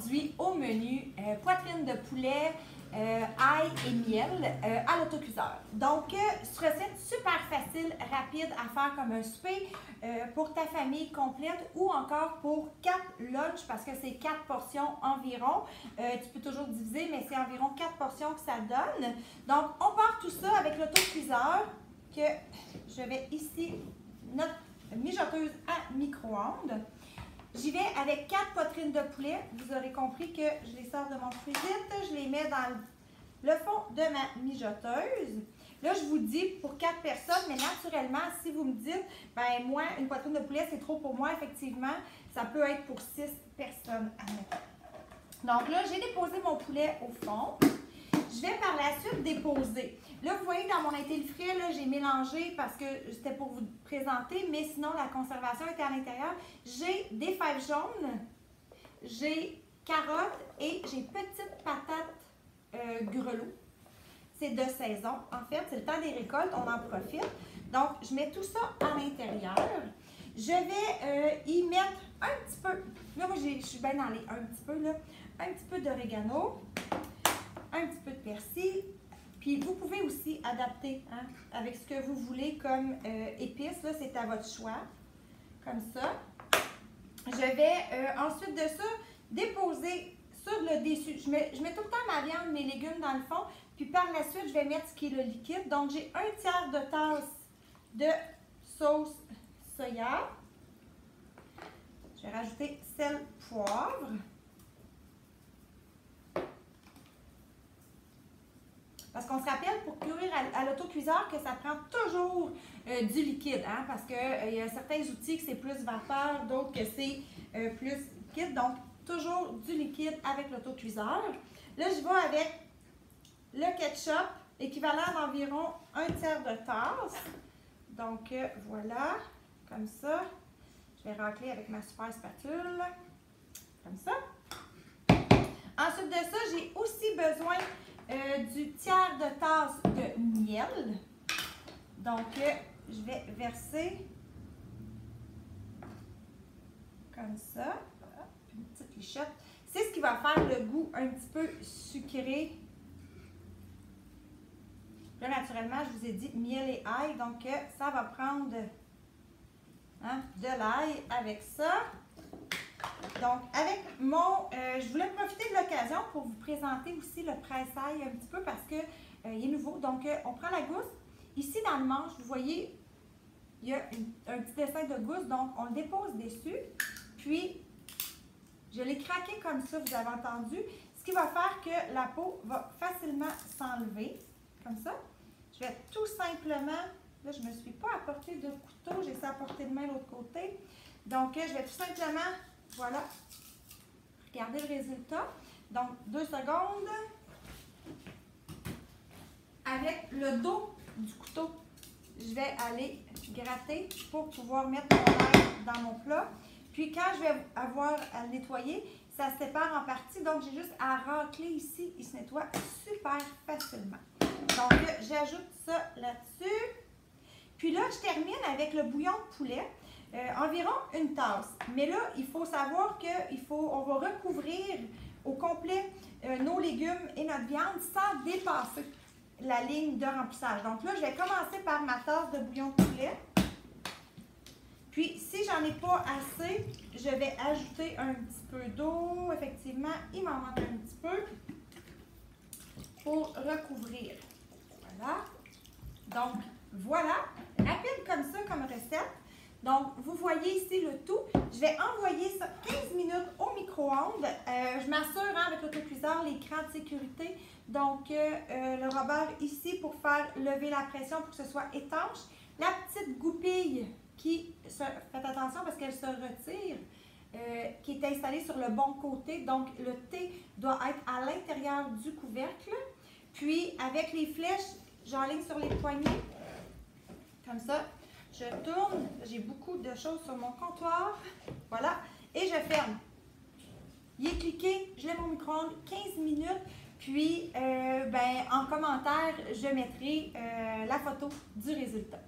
aujourd'hui au menu poitrine de poulet, ail et miel à l'autocuiseur. Donc, c'est une recette super facile, rapide à faire comme un souper pour ta famille complète ou encore pour 4 lunchs parce que c'est 4 portions environ. Tu peux toujours diviser, mais c'est environ 4 portions que ça donne. Donc, on part tout ça avec l'autocuiseur que je vais ici, notre mijoteuse à micro-ondes. J'y vais avec 4 poitrines de poulet. Vous aurez compris que je les sors de mon frigide, je les mets dans le fond de ma mijoteuse. Là, je vous dis pour 4 personnes, mais naturellement, si vous me dites, ben moi, une poitrine de poulet, c'est trop pour moi, effectivement, ça peut être pour 6 personnes. Donc là, j'ai déposé mon poulet au fond. Je vais par la suite déposer. Là, vous voyez, dans mon intellifrais, j'ai mélangé parce que c'était pour vous présenter, mais sinon, la conservation était à l'intérieur. J'ai des fèves jaunes, j'ai carottes et j'ai petites patates grelots. C'est de saison, en fait. C'est le temps des récoltes, on en profite. Donc, je mets tout ça à l'intérieur. Je vais y mettre un petit peu, là, moi, je suis bien dans les un petit peu, là, un petit peu d'orégano, un petit peu de persil. Puis vous pouvez aussi adapter avec ce que vous voulez comme épices. Là, c'est à votre choix. Comme ça. Je vais ensuite de ça déposer sur le dessus. Je mets tout le temps ma viande, mes légumes dans le fond. Puis par la suite, je vais mettre ce qui est le liquide. Donc j'ai un tiers de tasse de sauce soya. Je vais rajouter sel, poivre. Parce qu'on se rappelle pour cuire à l'autocuiseur que ça prend toujours du liquide, parce qu'il y a certains outils que c'est plus vapeur, d'autres que c'est plus liquide. Donc, toujours du liquide avec l'autocuiseur. Là, je vais avec le ketchup, équivalent d'environ un tiers de tasse. Donc, voilà, comme ça. Je vais racler avec ma super spatule, comme ça. Ensuite de ça, j'ai aussi besoin du tiers de tasse de miel. Donc, je vais verser comme ça. Une petite lichette. C'est ce qui va faire le goût un petit peu sucré. Là, naturellement, je vous ai dit miel et ail. Donc, ça va prendre de l'ail avec ça. Donc, avec mon... je voulais profiter de l'occasion pour vous présenter aussi le presse-ail un petit peu parce qu'il est nouveau. Donc, on prend la gousse. Ici, dans le manche, vous voyez, il y a un petit dessin de gousse. Donc, on le dépose dessus. Puis, je l'ai craqué comme ça, vous avez entendu. Ce qui va faire que la peau va facilement s'enlever. Comme ça. Je vais tout simplement... Là, je ne me suis pas apporté de couteau. J'ai ça à portée de main de l'autre côté. Donc, je vais tout simplement... Voilà. Regardez le résultat. Donc, 2 secondes. Avec le dos du couteau, je vais aller gratter pour pouvoir mettre mon ail dans mon plat. Puis, quand je vais avoir à le nettoyer, ça se sépare en parties. Donc, j'ai juste à racler ici. Il se nettoie super facilement. Donc, j'ajoute ça là-dessus. Puis là, je termine avec le bouillon de poulet. Environ une tasse. Mais là, il faut savoir qu'on va recouvrir au complet nos légumes et notre viande sans dépasser la ligne de remplissage. Donc là, je vais commencer par ma tasse de bouillon de poulet. Puis, si j'en ai pas assez, je vais ajouter un petit peu d'eau. Effectivement, il m'en manque un petit peu pour recouvrir. Voilà. Donc, voilà. Rapide comme ça, comme recette. Donc, vous voyez ici le tout. Je vais envoyer ça 15 minutes au micro-ondes. Je m'assure avec l'autocuiseur, l'écran de sécurité. Donc, le rebord ici pour faire lever la pression pour que ce soit étanche. La petite goupille faites attention parce qu'elle se retire, qui est installée sur le bon côté. Donc, le thé doit être à l'intérieur du couvercle. Puis, avec les flèches, j'enligne sur les poignées. Comme ça. Je tourne, j'ai beaucoup de choses sur mon comptoir, voilà, et je ferme. Il est cliqué, je lève mon micro-ondes 15 minutes, puis en commentaire, je mettrai la photo du résultat.